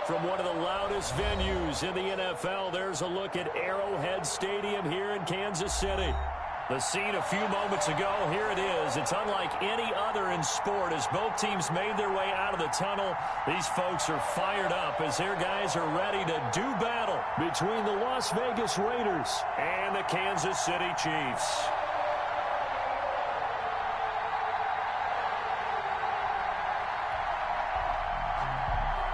from one of the loudest venues in the NFL. There's a look at Arrowhead Stadium here in Kansas City. The scene a few moments ago, here it is. It's unlike any other in sport as both teams made their way out of the tunnel. These folks are fired up as their guys are ready to do battle between the Las Vegas Raiders and the Kansas City Chiefs.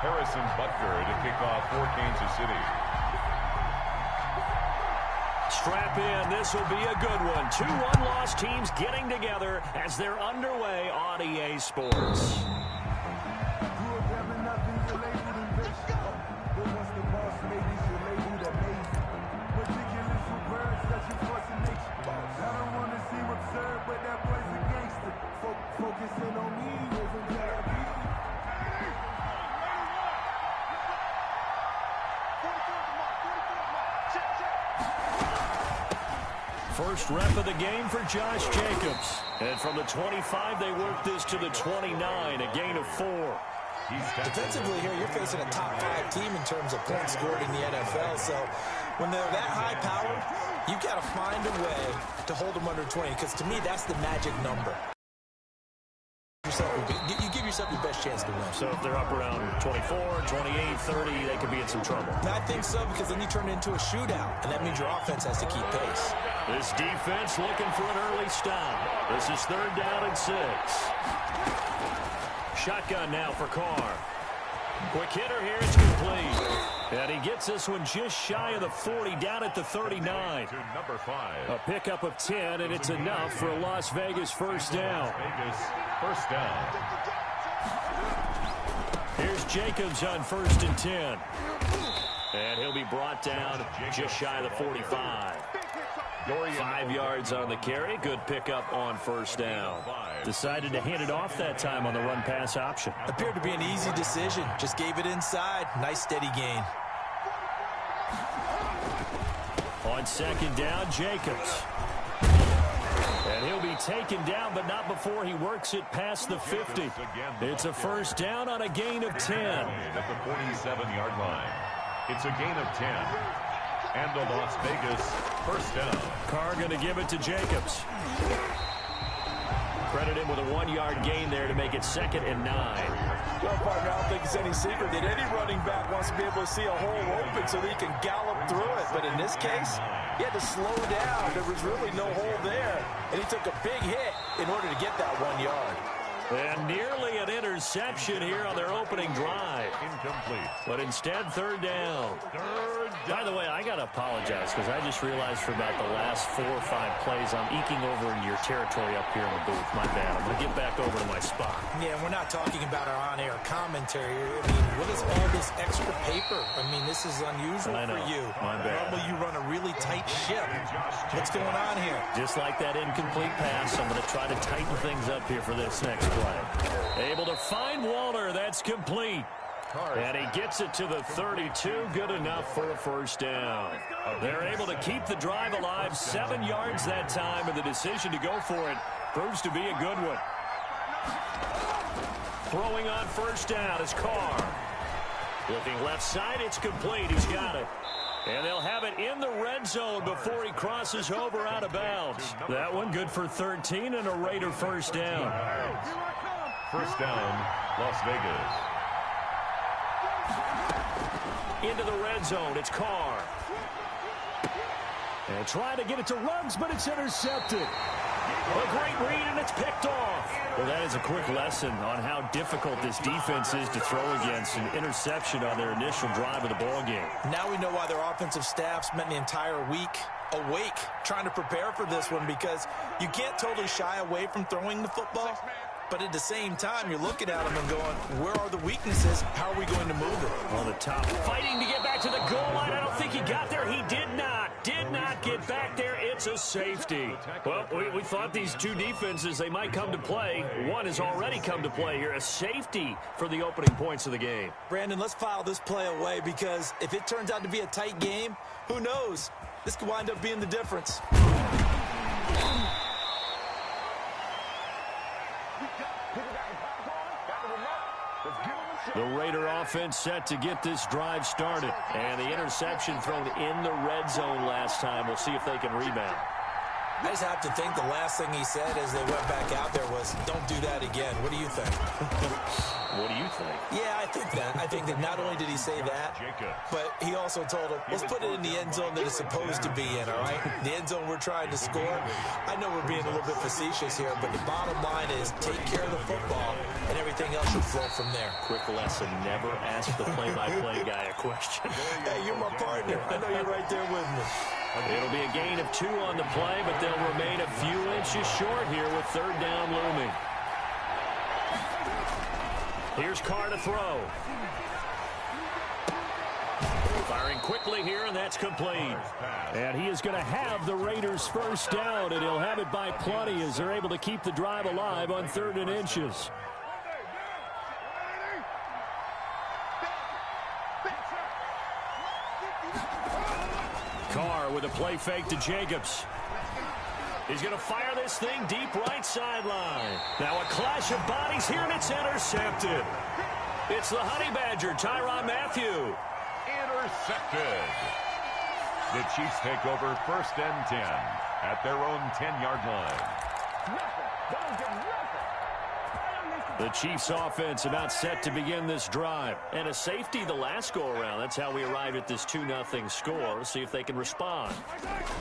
Harrison Butker to kick off for Kansas City. Strap in. This will be a good one. Two one-loss teams getting together as they're underway on EA Sports. First rep of the game for Josh Jacobs. And from the 25, they work this to the 29, a gain of 4. Defensively here, you're facing a top 5 team in terms of points scored in the NFL. So when they're that high powered, you got to find a way to hold them under 20, because to me, that's the magic number. You give yourself your best chance to win. So if they're up around 24, 28, 30, they could be in some trouble. And I think so, because then you turn it into a shootout, and that means your offense has to keep pace. This defense looking for an early stop. This is 3rd down and 6. Shotgun now for Carr. Quick hitter here, it's complete. And he gets this one just shy of the 40, down at the 39. To number 5. A pickup of 10, and it's enough for a Las Vegas first down. Vegas first down. Here's Jacobs on 1st and 10. And he'll be brought down just shy of the 45. 5 yards on the carry. Good pickup on 1st down. Decided to hand it off that time on the run-pass option. Appeared to be an easy decision. Just gave it inside. Nice steady gain. On 2nd down, Jacobs. And he'll be taken down, but not before he works it past the 50. It's a first down on a gain of 10. At the 47-yard line. It's a gain of 10. And the Las Vegas first down. Carr going to give it to Jacobs. Credit him with a 1-yard gain there to make it 2nd and 9. Well, partner, I don't think it's any secret that any running back wants to be able to see a hole open so that he can gallop through it. But in this case, he had to slow down. There was really no hole there. And he took a big hit in order to get that 1 yard. And nearly an interception here on their opening drive. Incomplete. But instead, 3rd down. By the way, I got to apologize because I just realized for about the last 4 or 5 plays, I'm eking over into your territory up here in the booth. My bad. I'm going to get back over to my spot. Yeah, we're not talking about our on-air commentary. I mean, what is all this extra paper? I mean, this is unusual for you. My bad. Normally, you run a really tight ship. What's going on here? Just like that incomplete pass, I'm going to try to tighten things up here for this next play. Able to find Waller. That's complete. And he gets it to the 32. Good enough for a first down. They're able to keep the drive alive. 7 yards that time, and the decision to go for it proves to be a good one. Throwing on first down is Carr. Looking left side, it's complete. He's got it. And they'll have it in the red zone before he crosses over out of bounds. That one good for 13 and a Raider first down. First down, Las Vegas. Into the red zone, it's Carr. And trying to get it to Ruggs, but it's intercepted. A great read, and it's picked off. Well, that is a quick lesson on how difficult this defense is to throw against. An interception on their initial drive of the ball game. Now we know why their offensive staff spent the entire week awake trying to prepare for this one, because you can't totally shy away from throwing the football. But at the same time, you're looking at them and going, where are the weaknesses? How are we going to move it? On the top, fighting to get back to the goal line. I don't think he got there. He did not get back there. It's a safety. Well, we thought these two defenses, they might come to play. One has already come to play here. A safety for the opening points of the game. Brandon, let's file this play away, because if it turns out to be a tight game, who knows? This could wind up being the difference. Let's give him a shot. The Raider offense set to get this drive started. And the interception thrown in the red zone last time. We'll see if they can rebound. I just have to think the last thing he said as they went back out there was, don't do that again. What do you think? What do you think? Yeah, I think that. I think that not only did he say that, but he also told him, let's put it in the end zone that it's supposed to be in, all right? The end zone we're trying to score. I know we're being a little bit facetious here, but the bottom line is take care of the football, and everything else should flow from there. Quick lesson, never ask the play-by-play guy a question. Hey, you're my partner. I know you're right there with me. It'll be a gain of 2 on the play, but they'll remain a few inches short here with third down looming. Here's Carr to throw. Firing quickly here, and that's complete. And he is going to have the Raiders first down, and he'll have it by plenty as they're able to keep the drive alive on 3rd and inches. Carr with a play fake to Jacobs. He's going to fire this thing deep right sideline. Now a clash of bodies here, and it's intercepted. It's the Honey Badger, Tyrann Mathieu. Intercepted. The Chiefs take over 1st and 10 at their own 10-yard line. The Chiefs offense about set to begin this drive. And a safety the last go-around. That's how we arrived at this 2-0 score. See if they can respond.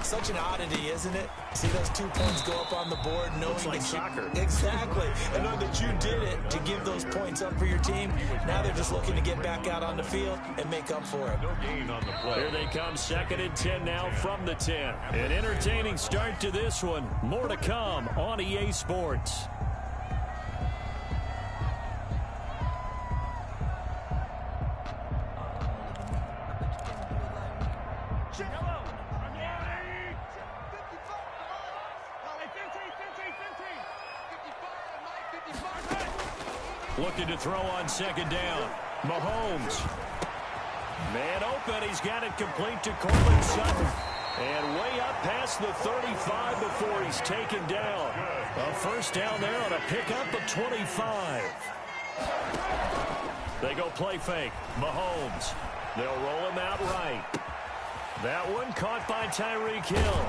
Such an oddity, isn't it? See those 2 points go up on the board knowing Looks like that soccer. Exactly. And knowing that you did it to give those points up for your team. Now they're just looking to get back out on the field and make up for it. No gain on the play. Here they come, 2nd and 10 now from the 10. An entertaining start to this one. More to come on EA Sports. Looking to throw on 2nd down. Mahomes. Man open. He's got it complete to Courtland Sutton. And way up past the 35 before he's taken down. A first down there on a pickup of 25. They go play fake. Mahomes. They'll roll him out right. That one caught by Tyreek Hill.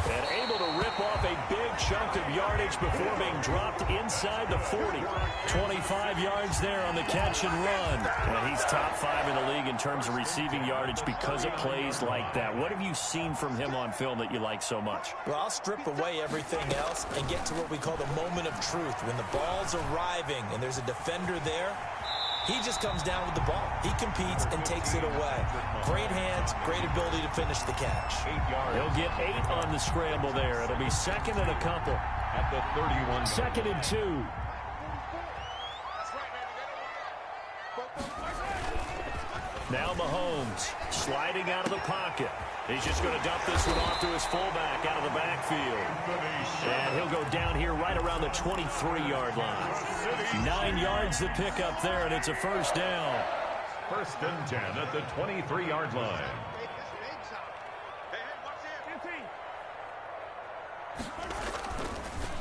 And able to rip off a big chunk of yardage before being dropped inside the 40. 25 yards there on the catch and run. And he's top 5 in the league in terms of receiving yardage because of plays like that. What have you seen from him on film that you like so much? Well, I'll strip away everything else and get to what we call the moment of truth. When the ball's arriving and there's a defender there, he just comes down with the ball. He competes and takes it away. Great hands, great ability to finish the catch. He'll get 8 on the scramble there. It'll be 2nd and a couple. At the 31. 2nd and 2. Now Mahomes sliding out of the pocket. He's just going to dump this one off to his fullback out of the backfield. And he'll go down here right around the 23-yard line. 9 yards to pick up there, and it's a first down. 1st and 10 at the 23-yard line.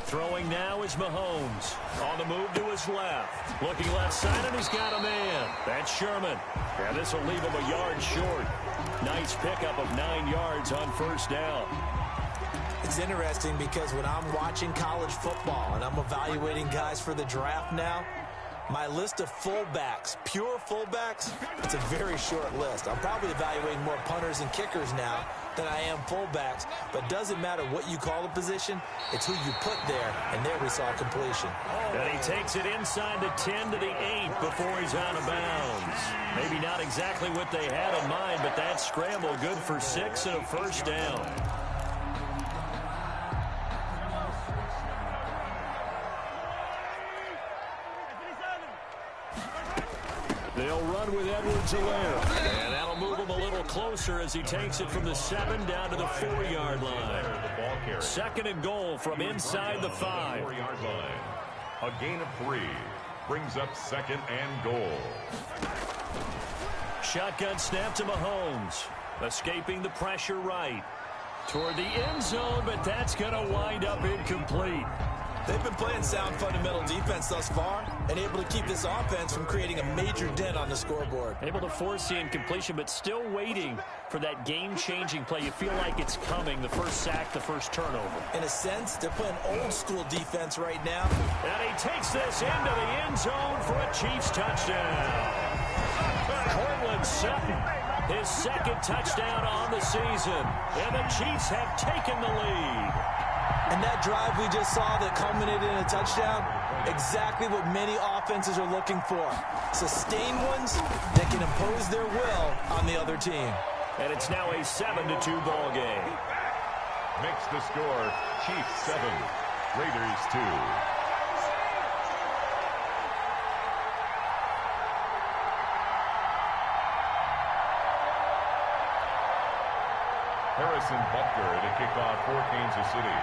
Throwing now is Mahomes. On the move to his left. Looking left side, and he's got a man. That's Sherman. And this will leave him a yard short. Nice pickup of 9 yards on first down. It's interesting because when I'm watching college football and I'm evaluating guys for the draft now, my list of fullbacks, pure fullbacks, it's a very short list. I'm probably evaluating more punters and kickers now than I am fullbacks, but it doesn't matter what you call the position, it's who you put there, and there we saw completion. And he takes it inside the 10 to the 8 before he's out of bounds. Maybe not exactly what they had in mind, but that scramble good for 6 and a first down. They'll run with Edwards-Helaire. And that'll move him a little closer as he takes it from the 7 down to the 4-yard line. 2nd and goal from inside the 5. 4-yard line. A gain of 3 brings up 2nd and goal. Shotgun snap to Mahomes. Escaping the pressure right. Toward the end zone, but that's going to wind up incomplete. They've been playing sound fundamental defense thus far and able to keep this offense from creating a major dent on the scoreboard. Able to force the incompletion, but still waiting for that game-changing play. You feel like it's coming, the first sack, the first turnover. In a sense, they're playing old-school defense right now. And he takes this into the end zone for a Chiefs touchdown. Courtland Sutton, his second touchdown on the season. And the Chiefs have taken the lead. And that drive we just saw that culminated in a touchdown, exactly what many offenses are looking for. Sustained ones that can impose their will on the other team. And it's now a 7-2 ball game. Makes the score Chiefs 7, Raiders 2. Harrison Butker to kick off for Kansas City.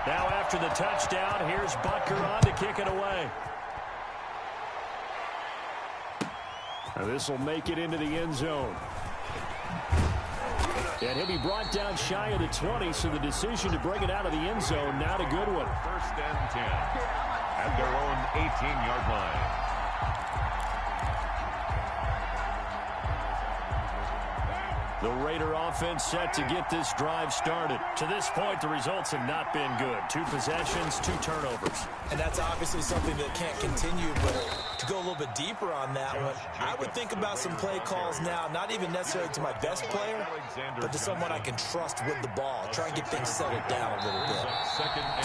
Now after the touchdown, here's Butker on to kick it away. This will make it into the end zone. And he'll be brought down shy of the 20, so the decision to bring it out of the end zone, not a good one. First and 10 at their own 18-yard line. The Raider offense set to get this drive started. To this point, the results have not been good. 2 possessions, 2 turnovers. And that's obviously something that can't continue, but to go a little bit deeper on that one, I would think about some play calls now, not even necessarily to my best player, but to someone I can trust with the ball. Try and get things settled down a little bit.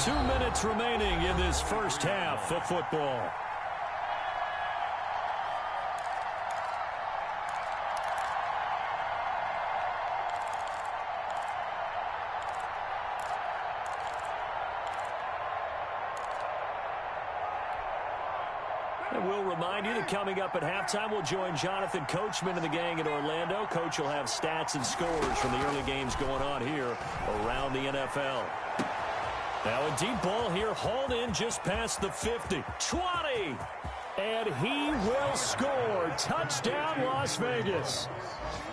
2 minutes remaining in this first half of football. And we'll remind you that coming up at halftime, we'll join Jonathan Coachman and the gang in Orlando. Coach will have stats and scores from the early games going on here around the NFL. Now a deep ball here, hauled in just past the 50. 20! And he will score. Touchdown, Las Vegas.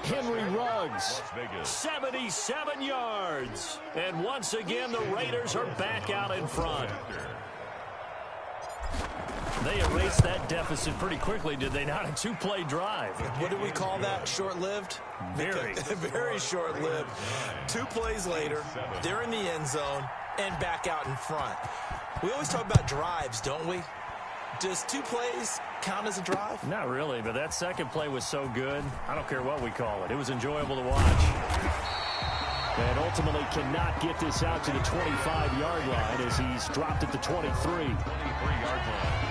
Henry Ruggs, 77 yards. And once again, the Raiders are back out in front. They erased that deficit pretty quickly, did they not? A 2-play drive. What do we call that? Short-lived? Very. Very short-lived. 2 plays later, they're in the end zone and back out in front. We always talk about drives, don't we? Does 2 plays count as a drive? Not really, but that second play was so good. I don't care what we call it. It was enjoyable to watch. And ultimately cannot get this out to the 25-yard line as he's dropped at the 23. 23-yard line.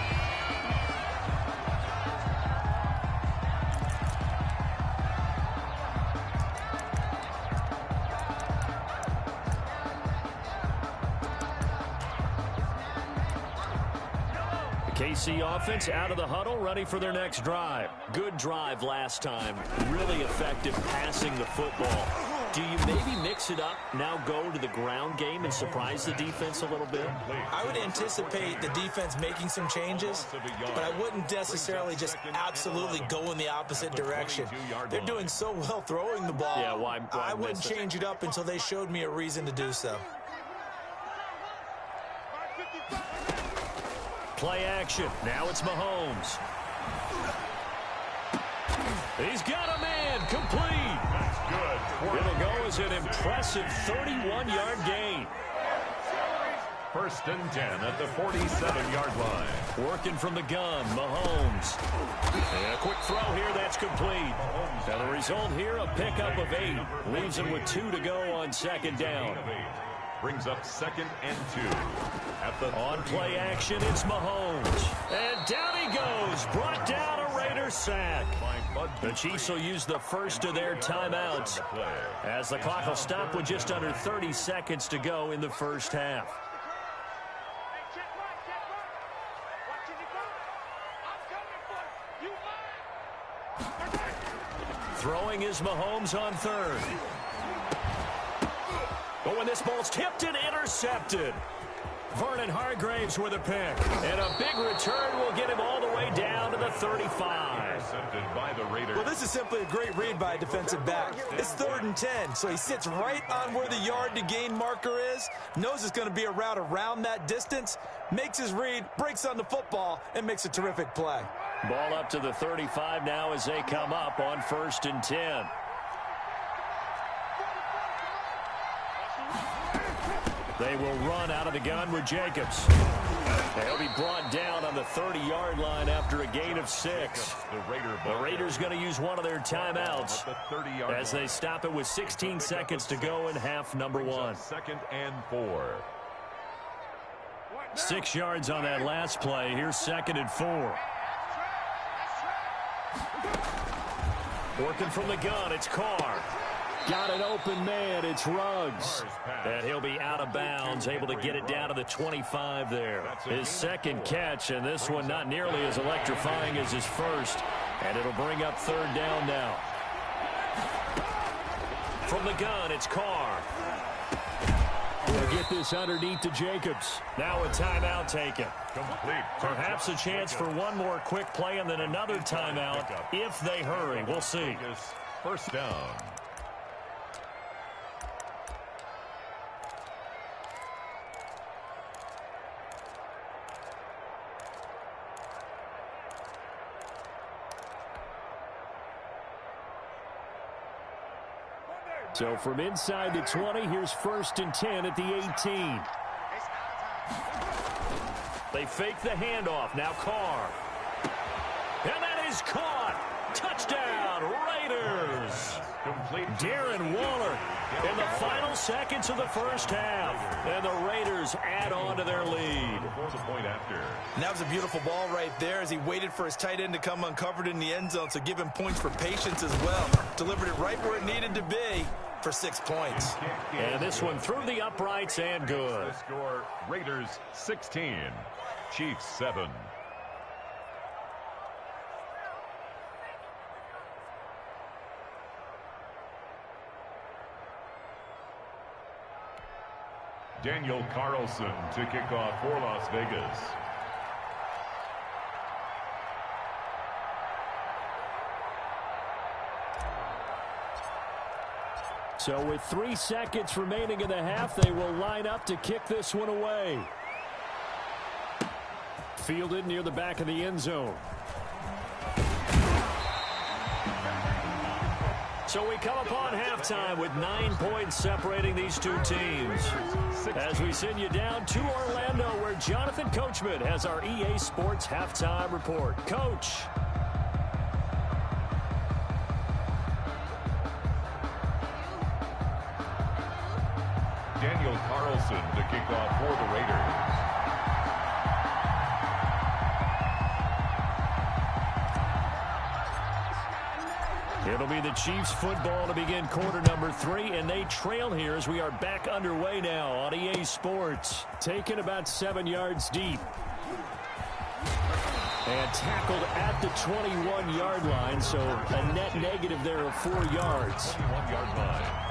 KC offense out of the huddle, ready for their next drive. Good drive last time. Really effective passing the football. Do you maybe mix it up, now go to the ground game and surprise the defense a little bit? I would anticipate the defense making some changes, but I wouldn't necessarily just absolutely go in the opposite direction. They're doing so well throwing the ball. Yeah, why I wouldn't change it up until they showed me a reason to do so. Play action. Now it's Mahomes. He's got a man. Complete. That's good. It'll go as an impressive 31-yard gain. First and 10 at the 47-yard line. Working from the gun, Mahomes. And a quick throw here, that's complete. Now the result here, a pickup of 8. Leaves him with 2 to go on second down. Brings up second and 2. On play action, it's Mahomes. And down he goes. Brought down a Raider sack. The Chiefs will use the first of their timeouts as the clock will stop with just under 30 seconds to go in the first half. Throwing is Mahomes on third. Oh, and this ball's tipped and intercepted. Vernon Hargreaves with a pick. And a big return will get him all the way down to the 35. Intercepted by the Raiders. Well, this is simply a great read by a defensive back. It's 3rd and 10, so he sits right on where the yard to gain marker is, knows it's going to be a route around that distance, makes his read, breaks on the football, and makes a terrific play. Ball up to the 35 now as they come up on 1st and 10. They will run out of the gun with Jacobs. They'll be brought down on the 30-yard line after a gain of 6. The Raiders going to use one of their timeouts as they stop it with 16 seconds to go in half number 1. 2nd and 4. 6 yards on that last play. Here's 2nd and 4. Working from the gun, it's Carr. Got an open man, it's Ruggs. And he'll be out of bounds, able to get it down to the 25 there. His 2nd catch, and this one not nearly as electrifying as his first. And it'll bring up 3rd down now. From the gun, it's Carr. We'll get this underneath to Jacobs. Now a timeout taken. Complete. Perhaps a chance for one more quick play and then another timeout if they hurry. We'll see. 1st down. So from inside the 20, here's 1st and 10 at the 18. They fake the handoff. Now Carr. And that is caught. Touchdown, Raiders. Complete. Darren Waller in the final seconds of the first half. And the Raiders add on to their lead. Before the point after. And that was a beautiful ball right there as he waited for his tight end to come uncovered in the end zone, so give him points for patience as well. Delivered it right where it needed to be for 6 points. And this one through the uprights and good. The score, Raiders 16, Chiefs 7. Daniel Carlson to kick off for Las Vegas. So with 3 seconds remaining in the half, they will line up to kick this one away. Fielded near the back of the end zone. So we come upon halftime with 9 points separating these two teams. As we send you down to Orlando, where Jonathan Coachman has our EA Sports halftime report. Coach. Daniel Carlson to kick off for the Raiders. It'll be the Chiefs football to begin quarter number 3, and they trail here as we are back underway now on EA Sports. Taken about 7 yards deep. And tackled at the 21-yard line, so a net negative there of 4 yards. 21-yard line.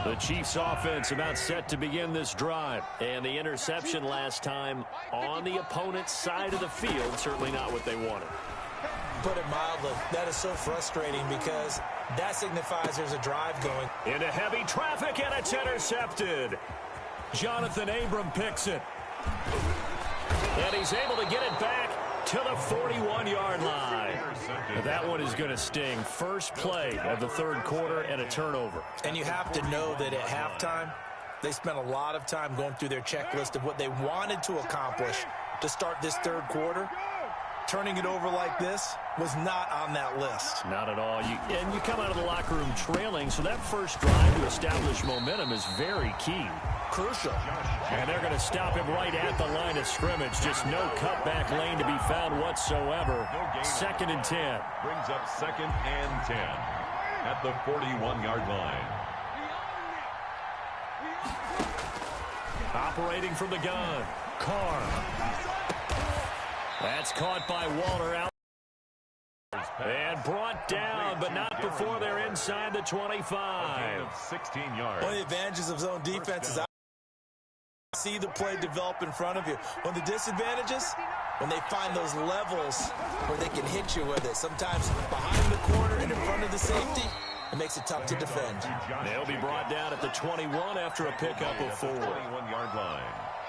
The Chiefs offense about set to begin this drive. And the interception last time on the opponent's side of the field, certainly not what they wanted. Put it mildly, that is so frustrating because that signifies there's a drive going. Into heavy traffic, and it's intercepted. Jonathan Abram picks it. And he's able to get it back to the 41-yard line. That one is going to sting. First play of the third quarter and a turnover. And you have to know that at halftime, they spent a lot of time going through their checklist of what they wanted to accomplish to start this third quarter. Turning it over like this was not on that list. Not at all. And you come out of the locker room trailing, so that first drive to establish momentum is very key. Crucial. And they're going to stop him right at the line of scrimmage. Just no cutback lane to be found whatsoever. 2nd and 10. Brings up 2nd and 10 at the 41-yard line. Operating from the gun, Carr. That's caught by Waller out. And brought down, but not before they're inside the 25. 16 yards. One of the advantages of zone defense is see the play develop in front of you. One of the disadvantages, when they find those levels where they can hit you with it. Sometimes behind the corner and in front of the safety, it makes it tough to defend. They'll be brought down at the 21 after a pickup of 4. 21-yard line.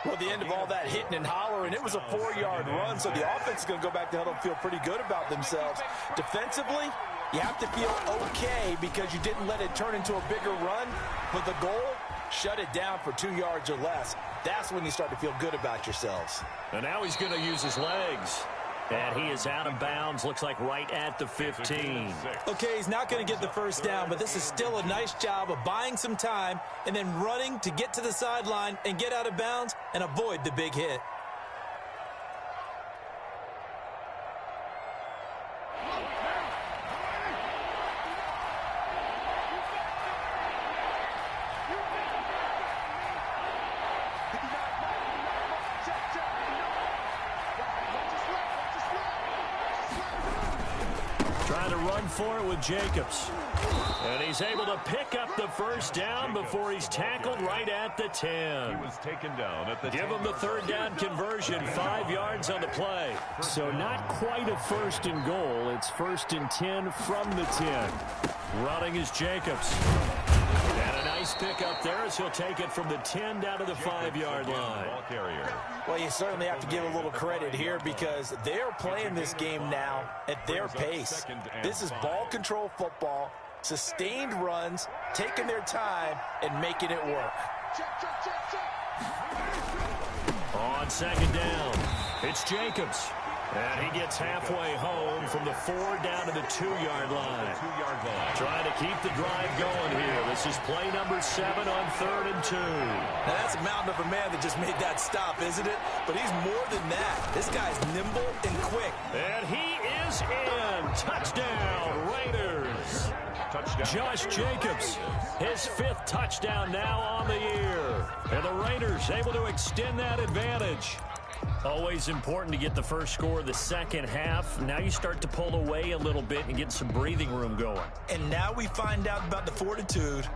Well, at the end of all that hitting and hollering, it was a 4-yard run, so the offense is going to go back to huddle and feel pretty good about themselves. Defensively, you have to feel okay because you didn't let it turn into a bigger run, but the goal, shut it down for 2 yards or less. That's when you start to feel good about yourselves. And now he's going to use his legs. And he is out of bounds, looks like right at the 15. Okay, he's not going to get the first down, but this is still a nice job of buying some time and then running to get to the sideline and get out of bounds and avoid the big hit. Trying to run for it with Jacobs. And he's able to pick up the first down before he's tackled right at the 10. He was taken down at the Give him the third down conversion, 5 yards on the play. So not quite a first and goal. It's first and 10 from the 10. Running is Jacobs. And a nice pickup there as he'll take it from the 10 down to the 5-yard line. Well, you certainly have to give a little credit here because they're playing this game now at their pace. This is ball control football, sustained runs, taking their time, and making it work. On second down, it's Jacobs. And he gets halfway home from the 4 down to the 2-yard line. Trying to keep the drive going here. This is play number 7 on 3rd and 2. Now that's a mountain of a man that just made that stop, isn't it? But he's more than that. This guy's nimble and quick. And he is in. Touchdown, Raiders. Touchdown. Josh Jacobs, his 5th touchdown now on the year. And the Raiders able to extend that advantage. Always important to get the first score of the second half. Now you start to pull away a little bit and get some breathing room going. And now we find out about the fortitude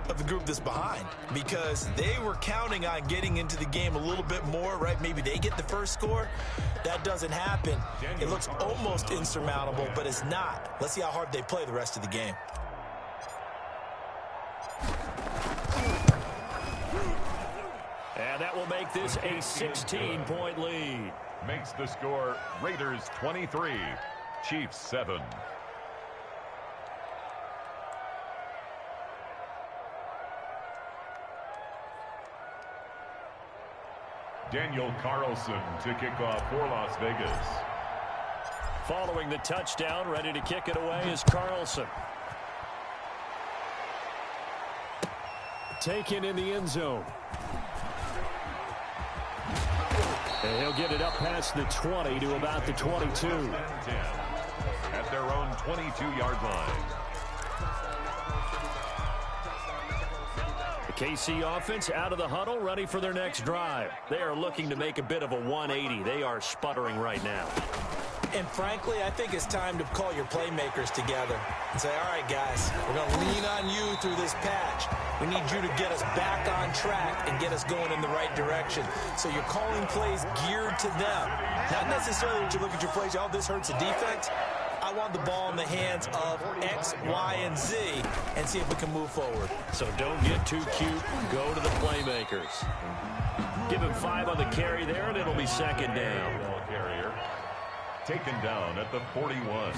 of the group that's behind because they were counting on getting into the game a little bit more, right? Maybe they get the first score. That doesn't happen. It looks almost insurmountable, but it's not. Let's see how hard they play the rest of the game. And that will make this a 16-point lead. Makes the score Raiders 23, Chiefs 7. Daniel Carlson to kick off for Las Vegas. Following the touchdown, ready to kick it away is Carlson. Taken in the end zone. And he'll get it up past the 20 to about the 22. At their own 22-yard line. The KC offense out of the huddle, ready for their next drive. They are looking to make a bit of a 180. They are sputtering right now. And frankly, I think it's time to call your playmakers together and say, all right, guys, we're going to lean on you through this patch. We need you to get us back on track and get us going in the right direction. So you're calling plays geared to them. Not necessarily that you look at your plays, oh, this hurts the defense. I want the ball in the hands of X, Y, and Z and see if we can move forward. So don't get too cute. Go to the playmakers. Give him 5 on the carry there, and it'll be second down. Taken down at the 41.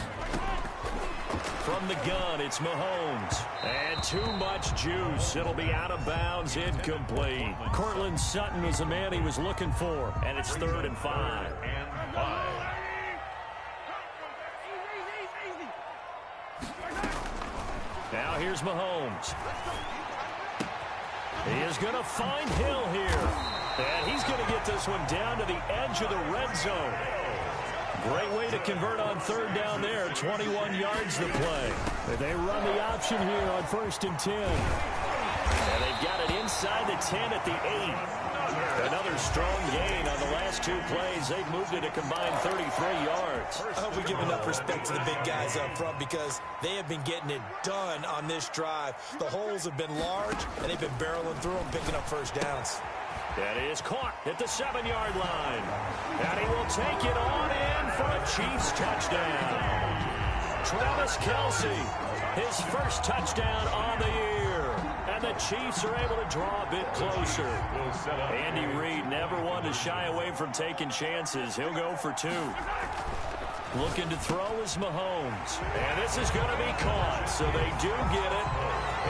From the gun, it's Mahomes. And too much juice. It'll be out of bounds, incomplete. Cortland Sutton was the man he was looking for. And it's 3rd and 5. Now here's Mahomes. He is going to find Hill here. And he's going to get this one down to the edge of the red zone. Great way to convert on 3rd down there. 21 yards to play. They run the option here on 1st and 10. And they've got it inside the 10 at the 8. Another strong gain on the last two plays. They've moved it a combined 33 yards. I hope we give enough respect to the big guys up front because they have been getting it done on this drive. The holes have been large, and they've been barreling through them, picking up first downs. That is caught at the 7-yard line. And he will take it on in for a Chiefs touchdown. Travis Kelce, his first touchdown on the year. And the Chiefs are able to draw a bit closer. Andy Reid never one to shy away from taking chances. He'll go for 2. Looking to throw is Mahomes. And this is going to be caught, so they do get it.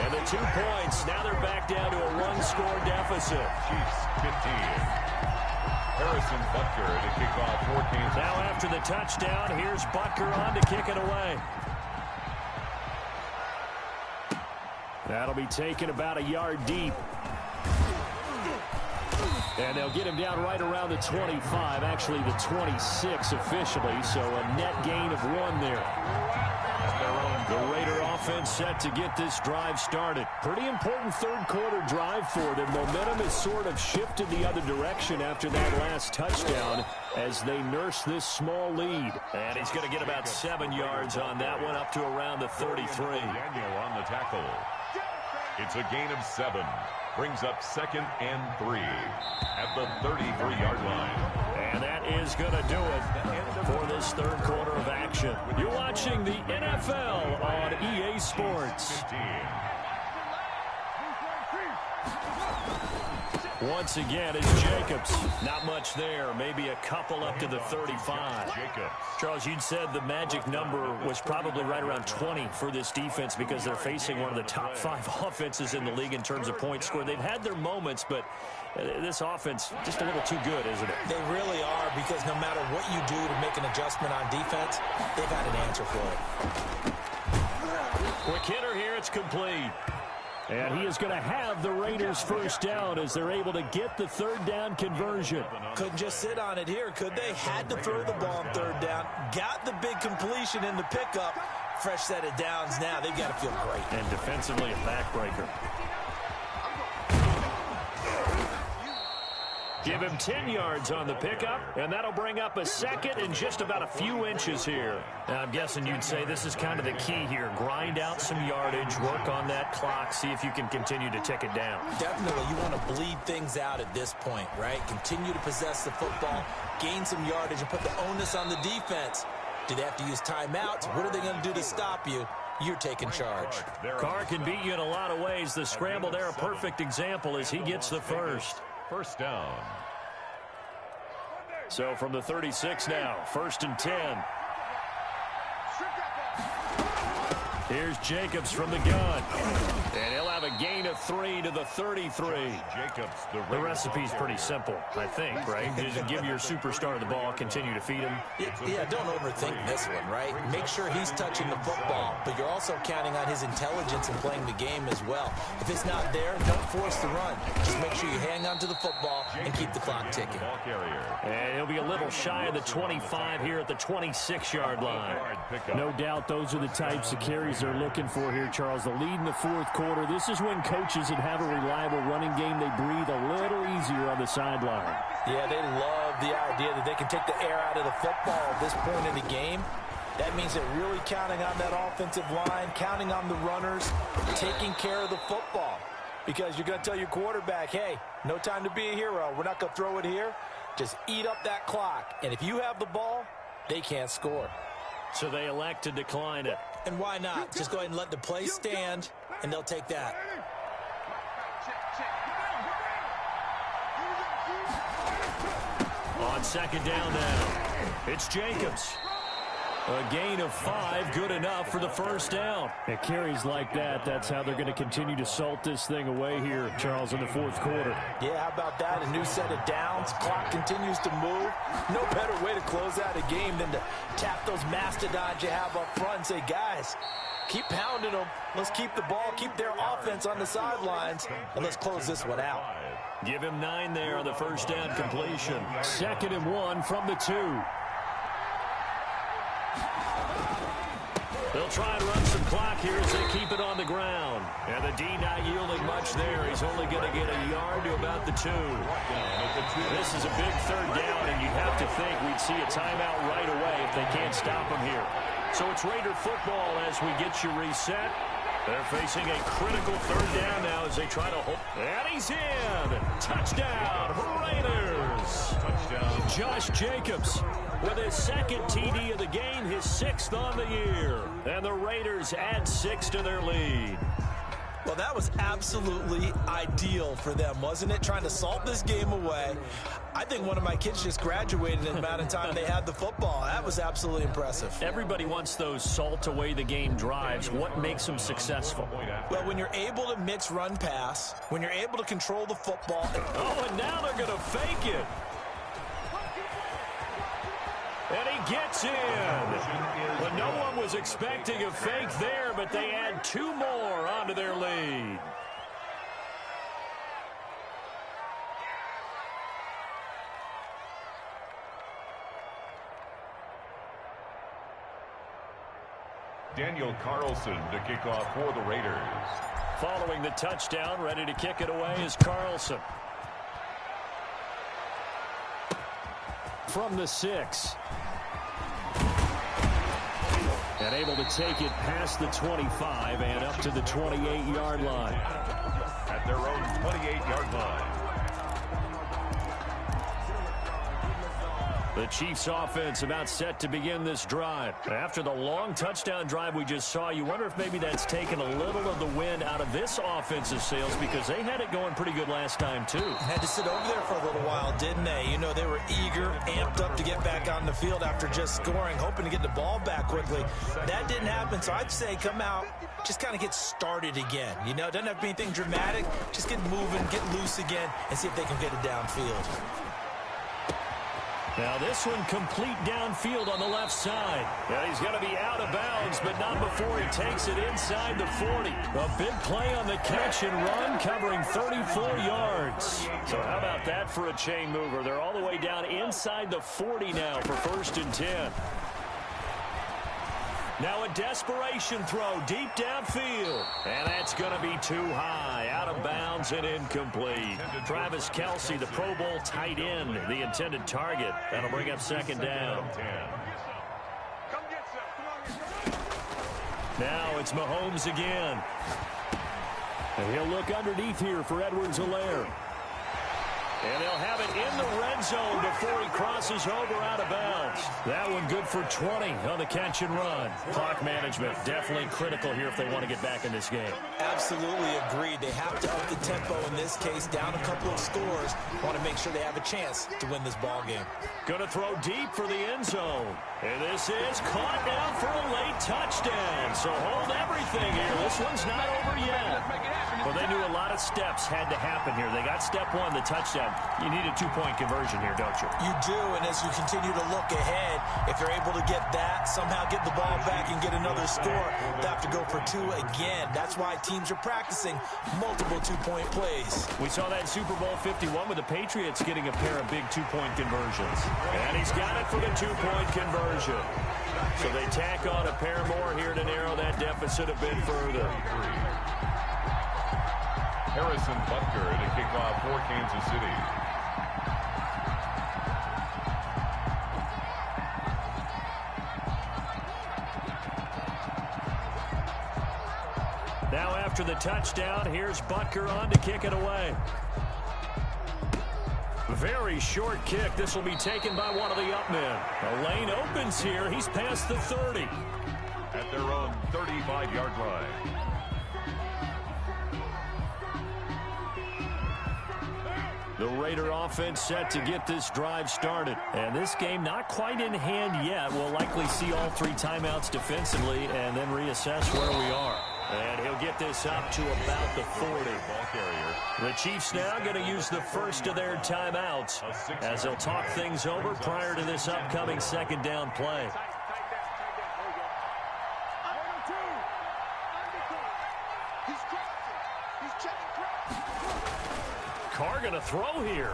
And the 2 points, now they're back down to a 1-score deficit. Chiefs 15. Harrison Butker to kick off 14. Now after the touchdown, here's Butker on to kick it away. That'll be taken about a yard deep. And they'll get him down right around the 25, actually the 26 officially, so a net gain of 1 there. The Raider offense set to get this drive started. Pretty important third-quarter drive for them. Momentum has sort of shifted the other direction after that last touchdown as they nurse this small lead. And he's going to get about 7 yards on that one, up to around the 33. Daniel on the tackle. It's a gain of 7. Brings up 2nd and 3 at the 33-yard line. And that is going to do it for this third quarter of action. You're watching the NFL on EA Sports. 15. Once again, it's Jacobs. Not much there. Maybe a couple up to the 35. Jacobs. Charles, you'd said the magic number was probably right around 20 for this defense because they're facing one of the top 5 offenses in the league in terms of points scored. They've had their moments, but this offense just a little too good, isn't it? They really are, because no matter what you do to make an adjustment on defense, they've had an answer for it. Quick hitter here. It's complete. And he is going to have the Raiders first down as they're able to get the third down conversion. Couldn't just sit on it here, could they? Had to throw the ball on third down. Got the big completion in the pickup. Fresh set of downs now. They've got to feel great. And defensively a backbreaker. Give him 10 yards on the pickup, and that'll bring up a second and just about a few inches here. Now, I'm guessing you'd say this is kind of the key here. Grind out some yardage, work on that clock, see if you can continue to tick it down. Definitely, you want to bleed things out at this point, right? Continue to possess the football, gain some yardage, and put the onus on the defense. Do they have to use timeouts? What are they going to do to stop you? You're taking charge. Carr can beat you in a lot of ways. The scramble there, a perfect example as he gets the first. First down. So from the 36 now, 1st and 10. Here's Jacobs from the gun. And he'll have a gain of 3 to the 33. Jacobs, The recipe's pretty simple, I think, right? Just give your superstar the ball, continue to feed him. Yeah, don't overthink this one, right? Make sure he's touching the football, but you're also counting on his intelligence in playing the game as well. If it's not there, don't force the run. Just make sure you hang on to the football and keep the clock ticking. ball carrier. And he'll be a little shy of the 25 here at the 26-yard line. No doubt those are the types of carries they're looking for here, Charles. The lead in the fourth quarter. This is when coaches that have a reliable running game, they breathe a little easier on the sideline. Yeah, they love the idea that they can take the air out of the football at this point in the game. That means they're really counting on that offensive line, counting on the runners, taking care of the football. Because you're going to tell your quarterback, hey, no time to be a hero. We're not going to throw it here. Just eat up that clock. And if you have the ball, they can't score. So they elect to decline it. And why not? Just go ahead and let the play stand, and they'll take that. On 2nd down now, it's Jacobs. A gain of 5, good enough for the first down. At carries like that, that's how they're going to continue to salt this thing away here, Charles, in the fourth quarter. Yeah, how about that? A new set of downs. Clock continues to move. No better way to close out a game than to tap those mastodons you have up front and say, guys, keep pounding them. Let's keep the ball, keep their offense on the sidelines, and let's close this one out. Give him 9 there on the first down completion. 2nd and 1 from the 2. The They'll try and run some clock here as they keep it on the ground. And the D not yielding much there. He's only going to get a yard to about the 2. This is a big third down, and you'd have to think we'd see a timeout right away if they can't stop him here. So it's Raider football as we get you reset. They're facing a critical third down now as they try to hold. And he's in. Touchdown, Raiders. Touchdown. Josh Jacobs with his second TD of the game, his 6th on the year. And the Raiders add 6 to their lead. Well, that was absolutely ideal for them, wasn't it? Trying to salt this game away. I think one of my kids just graduated in the amount of time they had the football. That was absolutely impressive. Everybody wants those salt away the game drives. What makes them successful? Well, when you're able to mix run pass, when you're able to control the football. Oh, and now they're going to fake it. And he gets in. Well, no one was expecting a fake there, but they add 2 more onto their lead. Daniel Carlson to kick off for the Raiders. Following the touchdown, ready to kick it away is Carlson. From the 6. And able to take it past the 25 and up to the 28-yard line. At their own 28-yard line. The Chiefs offense about set to begin this drive. After the long touchdown drive we just saw, you wonder if maybe that's taken a little of the wind out of this offensive sails because they had it going pretty good last time too. Had to sit over there for a little while, didn't they? You know, they were eager, amped up to get back on the field after just scoring, hoping to get the ball back quickly. That didn't happen, so I'd say come out, just kind of get started again. You know, it doesn't have to be anything dramatic. Just get moving, get loose again, and see if they can get it downfield. Now this one complete downfield on the left side. Yeah, he's going to be out of bounds, but not before he takes it inside the 40. A big play on the catch and run, covering 34 yards. So how about that for a chain mover? They're all the way down inside the 40 now for 1st and 10. Now a desperation throw deep downfield. And that's going to be too high. Out of bounds and incomplete. Travis Kelce, the Pro Bowl tight end, the intended target. That'll bring up 2nd down. Now it's Mahomes again. And he'll look underneath here for Edwards-Helaire. And they'll have it in the red zone before he crosses over out of bounds. That one good for 20 on the catch and run. Clock management definitely critical here if they want to get back in this game. Absolutely agreed. They have to up the tempo in this case, down a couple of scores. Want to make sure they have a chance to win this ball game. Going to throw deep for the end zone. And this is caught down for a late touchdown. So hold everything here. This one's not over yet. Well, they knew a lot of steps had to happen here. They got step 1, the touchdown. You need a 2-point conversion here, don't you? You do, and as you continue to look ahead, if you're able to get that, somehow get the ball back and get another score, they have to go for 2 again. That's why teams are practicing multiple 2-point plays. We saw that Super Bowl 51 with the Patriots getting a pair of big 2-point conversions. And he's got it for the 2-point conversion. So they tack on a pair more here to narrow that deficit a bit further. Harrison Butker to kick off for Kansas City. Now after the touchdown, here's Butker on to kick it away. Very short kick. This will be taken by one of the up men. The lane opens here. He's past the 30. At their own 35-yard line. The Raider offense set to get this drive started. And this game not quite in hand yet. We'll likely see all 3 timeouts defensively and then reassess where we are. And he'll get this up to about the 40. Ball carrier. The Chiefs now going to use the first of their timeouts as they'll talk things over prior to this upcoming 2nd down play. Carr going to throw here.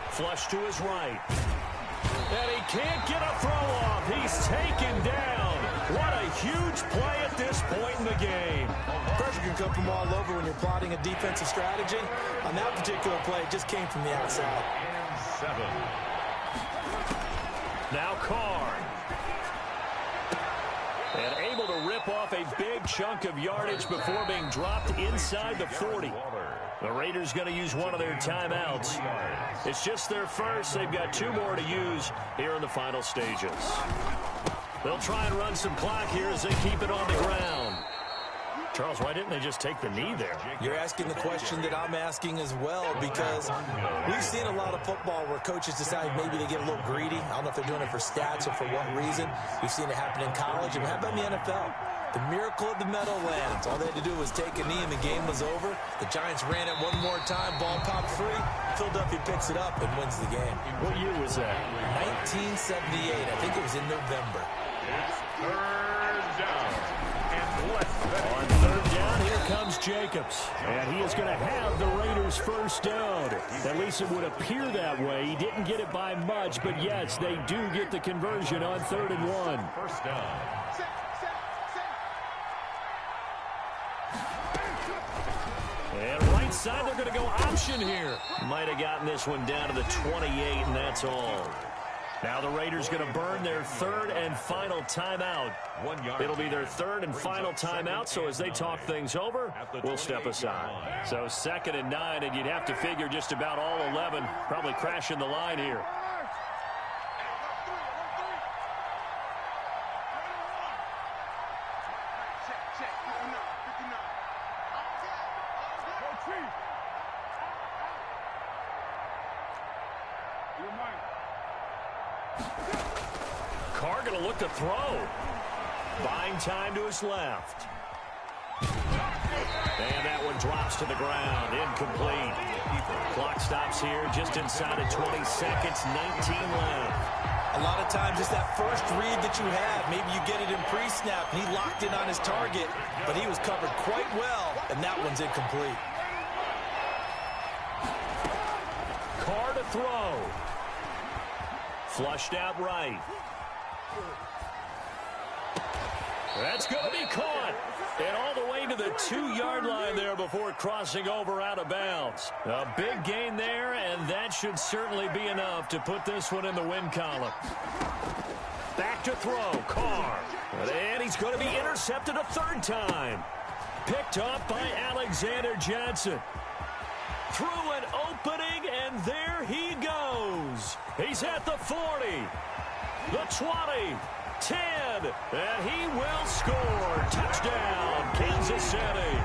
Flush to his right. And he can't get a throw off. He's taken down. What a huge play at this point in the game. Pressure can come from all over when you're plotting a defensive strategy. On that particular play, it just came from the outside. And 7. Now Carr. And able to rip off a big chunk of yardage before being dropped inside the 40. The Raiders going to use one of their timeouts. It's just their first. They've got 2 more to use here in the final stages. They'll try and run some clock here as they keep it on the ground. Charles, why didn't they just take the knee there? You're asking the question that I'm asking as well, because we've seen a lot of football where coaches decide maybe they get a little greedy. I don't know if they're doing it for stats or for what reason. We've seen it happen in college, and how about in the NFL? The miracle of the Meadowlands. All they had to do was take a knee and the game was over. The Giants ran it one more time. Ball popped free. Philadelphia picks it up and wins the game. What year was that? 1978. I think it was in November. It's 3rd down. And less than. On 3rd down, here comes Jacobs. And he is going to have the Raiders' first down. At least it would appear that way. He didn't get it by much, but yes, they do get the conversion on 3rd and 1. First down. And right side, they're going to go option here. Might have gotten this one down to the 28, and that's all. Now the Raiders going to burn their 3rd and final timeout. It'll be their 3rd and final timeout, so as they talk things over, we'll step aside. So 2nd and 9, and you'd have to figure just about all 11 probably crashing the line here. Carr going to look to throw. Buying time to his left. And that one drops to the ground. Incomplete. Clock stops here just inside of 20 seconds. 19 left. A lot of times it's that first read that you have. Maybe you get it in pre-snap, and he locked in on his target, but he was covered quite well, and that one's incomplete. Carr to throw. Flushed out right. That's going to be caught. And all the way to the 2-yard line there before crossing over out of bounds. A big gain there, and that should certainly be enough to put this one in the win column. Back to throw, Carr. And he's going to be intercepted a 3rd time. Picked up by Alexander Johnson. Through an opening, and there he goes. He's at the 40, the 20, 10, and he will score. Touchdown, Kansas City.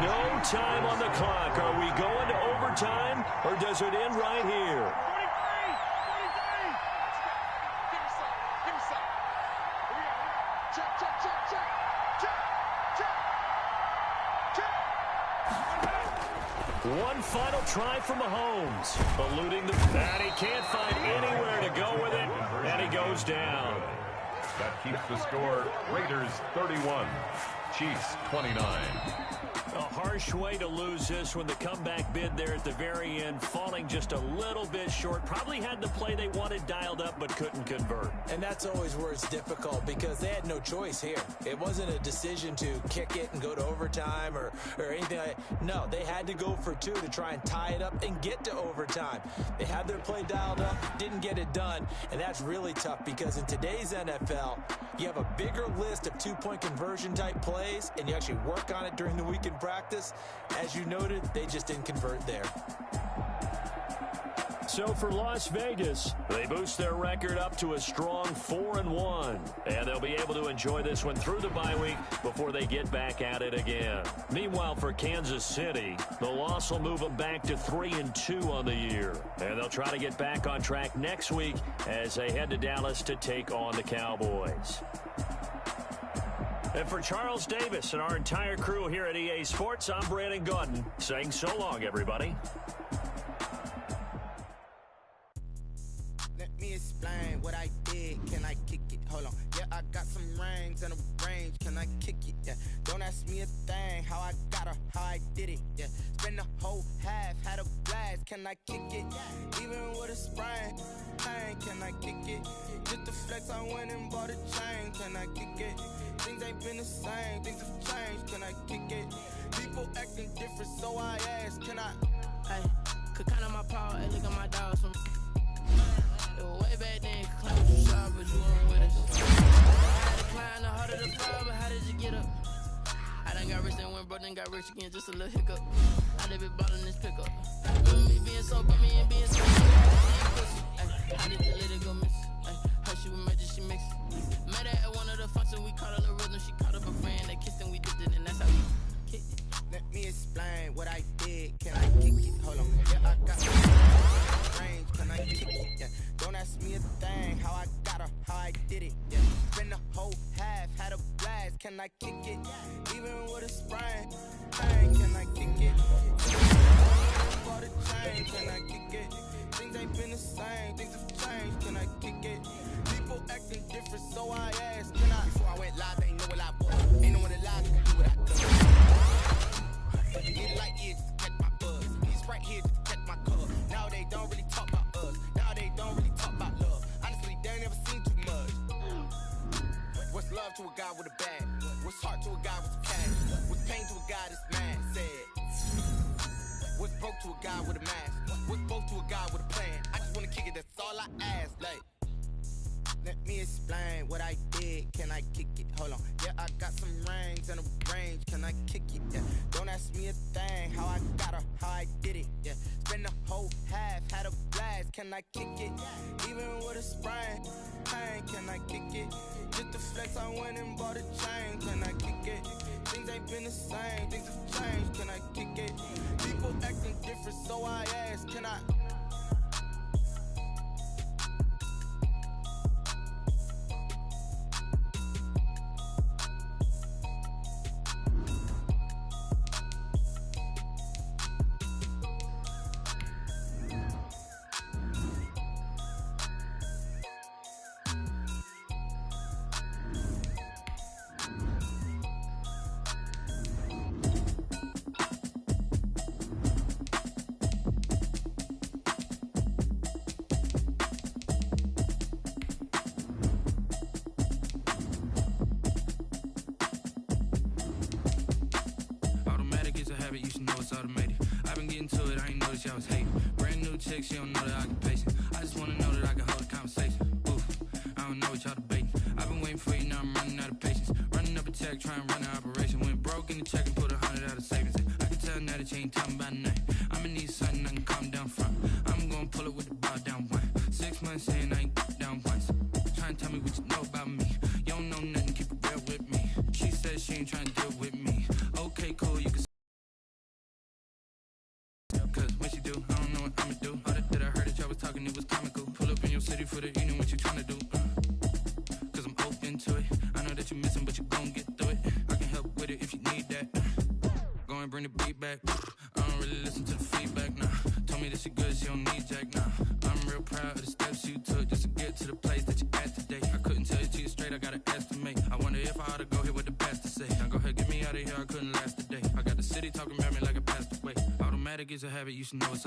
No time on the clock. Are we going to overtime, or does it end right here? One final try from Mahomes. Eluding the bat. He can't find anywhere to go with it, and he goes down. That keeps the score. Raiders 31, Chiefs 29. A harsh way to lose this when the comeback bid there at the very end, falling just a little bit short. Probably had the play they wanted dialed up but couldn't convert. And that's always where it's difficult because they had no choice here. It wasn't a decision to kick it and go to overtime or anything like that. No, they had to go for 2 to try and tie it up and get to overtime. They had their play dialed up, didn't get it done, and that's really tough because in today's NFL, you have a bigger list of 2-point conversion type plays, and you actually work on it during the week in practice. As you noted, they just didn't convert there. So for Las Vegas, they boost their record up to a strong 4-1. And they'll be able to enjoy this one through the bye week before they get back at it again. Meanwhile, for Kansas City, the loss will move them back to 3-2 on the year. And they'll try to get back on track next week as they head to Dallas to take on the Cowboys. And for Charles Davis and our entire crew here at EA Sports, I'm Brandon Gaudin saying so long, everybody. Let me explain. explain what I did? Can I kick it? Hold on. Yeah, I got some rings and a range. Can I kick it? Yeah. Don't ask me a thing. How I got her, how I did it. Yeah. Spend the whole half, had a blast. Can I kick it? Even with a sprain. Pain, can I kick it? Just the flex, I went and bought a chain. Can I kick it? Things ain't been the same. Things have changed. Can I kick it? People acting different, so I ask. Can I? Hey, could count on my power. Hey, look at my dogs from. It was way back then. Could climb with you sharp, but you weren't with us. I had to climb the harder to fall, but how did you get up? I done got rich, then went broke, then got rich again, just a little hiccup. I done been ballin' this pickup. Remember me being so bummy and being so ay, how did the little go miss? Ay, her she was magic, she mixed. Met her at one of the functions, we caught a little rhythm. She caught up a friend, they kissed and we dipped it, and that's how we kicked it. Let me explain what I did. Can I kick it? Hold on. Yeah, I got range. Can I kick it? Yeah. Don't ask me a thing. How I got her, how I did it. Yeah. Spend the whole half, had a blast. Can I kick it? Even with a sprain. Pain, can I kick it? Bought a chain. Can I kick it? Things ain't been the same. Things have changed. Can I kick it? People acting different, so I asked. Can I? Before I went live, they ain't know what I was. Ain't no one alive to do what I done. Need a light year just to catch my buzz. He's right here just to catch my cub. Now they don't really talk about us. Now they don't really talk about love. Honestly, they ain't never seen too much. What's love to a guy with a bag? What's heart to a guy with some cash? What's pain to a guy that's mad? Said. What's broke to a guy with a mask? What's both to a guy with a plan? I just wanna kick it, that's all I ask. Like, let me explain what I did. Can I kick it? Hold on. Yeah, I got some rings and a range. Can I kick it? Yeah. Don't ask me a thing. How I got her, how I did it. Yeah. Spend the whole half, had a blast. Can I kick it? Even with a sprain. Pain, can I kick it? Just the flex, I went and bought a chain. Can I kick it? Things ain't been the same. Things have changed. Can I kick it? People acting different, so I ask. Can I? You should know it's automated. I've been getting to it, I ain't noticed y'all was hating. Brand new chick, she don't know the occupation. I just wanna know that I can hold a conversation. Oof, I don't know what y'all debating. I've been waiting for you, now I'm running out of patience. Running up a check, trying to run an operation. Went broke in the check and put 100 out of savings. I can tell now that you ain't talking about nothing. I'ma need something I can calm down from. I'm gonna pull it with the bar down one. 6 months saying I ain't down once. Trying to tell me what you know about me. You don't know nothing, keep it real with me. She said she ain't trying to deal with me. Okay, cool, you can. Cause when she do, I don't know what I'ma do. All that I heard that y'all was talking, it was comical. Pull up in your city for the evening, what you tryna do? Cause I'm open to it. I know that you're missing, but you gon' get through it. I can help with it if you need that. Go and bring the beat back. I don't really listen to the feedback, nah. Told me that she good, she don't need jack, nah. I'm real proud of the steps you took just to get to the place that you at today. I couldn't tell you to you straight, I gotta estimate. I wonder if I ought to go here with the best to say. Now go ahead, get me out of here, I couldn't last today. I got the city talking about me like a passed away. Automatic is a habit, you should know it's